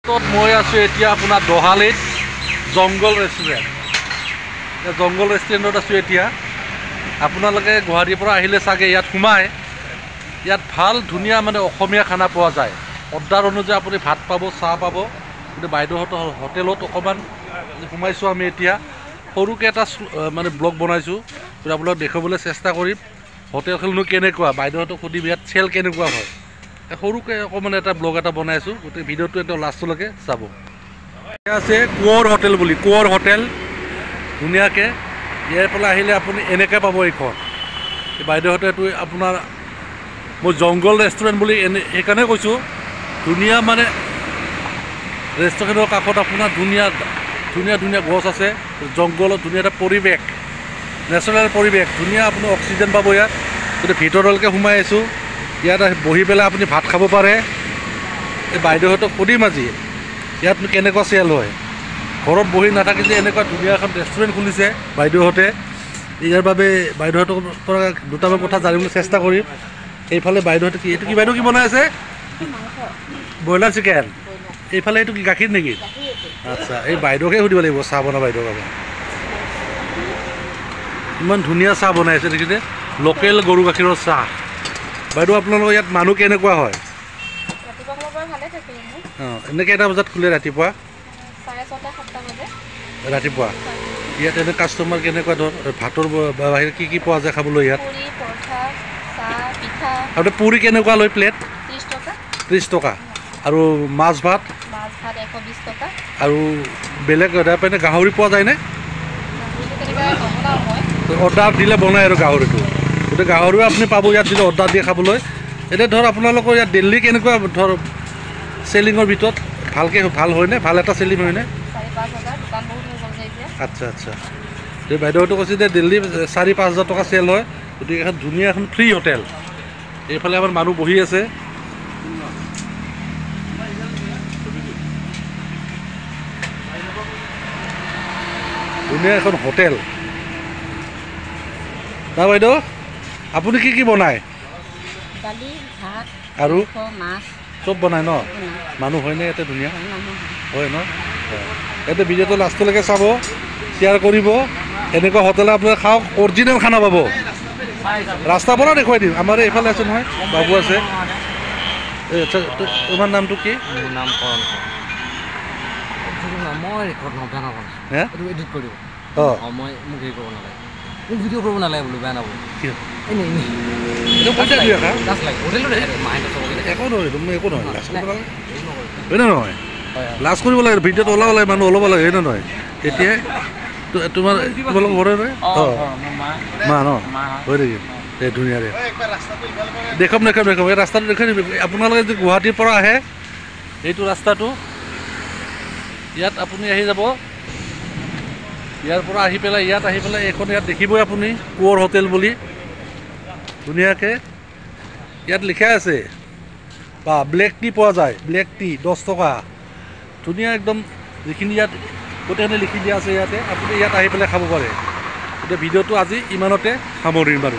মই আছোঁ এতিয়া আপোনাৰ দহালিত জংগল ৰেষ্টুৰেণ্ট। জংগল ৰেষ্টুৰেণ্টত আছোঁ এতিয়া। আপোনালোকে গুৱাহাটীৰ পৰা আহিলে চাগে ইয়াত সোমায়। ইয়াত ভাল ধুনীয়া মানে অসমীয়া খানা পোৱা যায়। অৰ্ডাৰ অনুযায়ী আপুনি ভাত পাব, চাহ পাব। কিন্তু বাইদেউহঁতৰ হোটেলত অকণমান সোমাইছোঁ আমি এতিয়া। সৰুকৈ এটা মানে ব্লগ বনাইছোঁ, আপোনালোকক দেখুৱাবলৈ চেষ্টা কৰিম হোটেলখননো কেনেকুৱা, বাইদেউহঁতক সুধিম ইয়াত চেল কেনেকুৱা হয়। সৰুকৈ অকণমান এটা ব্লগ এটা বনাইছোঁ, গোটেই ভিডিঅ'টো একদম লাষ্টলৈকে চাব। এয়া আছে কোঁৱৰ হোটেল বুলি, কোঁৱৰ হোটেল ধুনীয়াকৈ। ইয়াৰ পৰা আহিলে আপুনি এনেকৈ পাব এইখন। বাইদেউহঁতে এইটো আপোনাৰ মই জংগল ৰেষ্টুৰেণ্ট বুলি সেইকাৰণে কৈছোঁ। ধুনীয়া মানে ৰেষ্টুৰেণ্টৰ কাষত আপোনাৰ ধুনীয়া ধুনীয়া ধুনীয়া গছ আছে, জংঘলত ধুনীয়া এটা পৰিৱেশ, নেচাৰেল পৰিৱেশ, ধুনীয়া আপুনি অক্সিজেন পাব ইয়াত। গোটেই ভিতৰলৈকে সোমাই আহিছোঁ। ইয়াত বহি পেলাই আপুনি ভাত খাব পাৰে। এই বাইদেউহঁতক সুধিম আজি ইয়াত কেনেকুৱা চেল হয়। ঘৰত বহি নাথাকি যে এনেকুৱা ধুনীয়া এখন ৰেষ্টুৰেণ্ট খুলিছে বাইদেউহঁতে, ইয়াৰ বাবে বাইদেউহঁতৰ পৰা দুটামান কথা জানিবলৈ চেষ্টা কৰিম। এইফালে বাইদেউহঁতে কি, এইটো কি বাইদেউ কি বনাই আছে? Broiler chicken. এইফালে এইটো কি গাখীৰ নেকি? আচ্ছা, এই বাইদেউকে সুধিব লাগিব চাহ বনোৱা বাইদেউক। আমাৰ ইমান ধুনীয়া চাহ বনাইছে দেখিছে, লোকেল গৰু গাখীৰৰ চাহ। বাইদেউ আপোনালোকৰ ইয়াত মানুহ কেনেকুৱা হয়? অঁ, এনে কেইটা বজাত খোলে ৰাতিপুৱা? ৰাতিপুৱা ইয়াত এনে কাষ্টমাৰ কেনেকুৱা ধৰ? ভাতৰ বাহিৰে কি কি পোৱা যায় খাবলৈ ইয়াত? আৰু পুৰি কেনেকুৱা লয় প্লেট? 30 টকা। আৰু মাছ ভাত? আৰু বেলেগ গাহৰি পোৱা যায়নে? অৰ্ডাৰ দিলে বনাই আৰু গাহৰিটো। গতিকে গাহৰিও আপুনি পাব ইয়াত যদি অৰ্ডাৰ দিয়ে খাবলৈ। এতিয়া ধৰ আপোনালোকৰ ইয়াত দিল্লী কেনেকুৱা ধৰ চেলিঙৰ ভিতৰত ভালকৈ ভাল হয়নে? ভাল এটা চেলিং হয়নে? আচ্ছা আচ্ছা। এই বাইদেউহঁতে কৈছে যে দিল্লী 4-5 হাজাৰ টকা চেল হয়। গতিকে এখন ধুনীয়া এখন ফ্ৰী হোটেল। এইফালে আমাৰ মানুহ বহি আছে। ধুনীয়া এখন হোটেল। না বাইদেউ আপুনি কি কি বনায়? আৰু চব বনায় ন? মানুহ হয়নে ইয়াতে? ধুনীয়া হয় ন? ইয়াতে ভিডিঅ'টো লাষ্টলৈকে চাব, শ্বেয়াৰ কৰিব। এনেকুৱা হোটেল আপোনালোকে খাওক, অৰিজিনেল খানা পাব। ৰাস্তাৰ পৰা দেখুৱাই দিম। আমাৰ এইফালে আছে নহয়, বাবু আছে। তোমাৰ নামটো কি? মোৰ নাম কৰণ। মই এডিট কৰিব। অঁ, মই মোক হেৰি কৰিব নালাগে, মোক ভিডিঅ' কৰিব নালাগে বোলো, বেয়া নাপাব। হয় নে নহয়? লাজ কৰিব লাগে, ভিডিঅ'টো ওলাব লাগে, মানুহ ওলাব লাগে, হয় নে নহয়? তেতিয়াই তোমালোকৰ ঘৰে নহয়? অঁ, মা ন? হয় নেকি? এই ধুনীয়াৰে দেখুৱাম। এই ৰাস্তাটো দেখুৱাই দিবি। আপোনালোকে যদি গুৱাহাটীৰ পৰা আহে, এইটো ৰাস্তাটো, ইয়াত আপুনি আহি যাব। ইয়াৰ পৰা আহি পেলাই এইখন ইয়াত দেখিবই আপুনি, কোঁৱৰ হোটেল বুলি ধুনীয়াকৈ ইয়াত লিখা আছে। বা ব্লেক টি পোৱা যায়, ব্লেক টি 10 টকা। ধুনীয়া একদম যিখিনি ইয়াত গোটেইখিনি লিখি দিয়া আছে। ইয়াতে আপুনি ইয়াত আহি পেলাই খাব পাৰে। গতিকে ভিডিঅ'টো আজি ইমানতে সামৰিম বাৰু।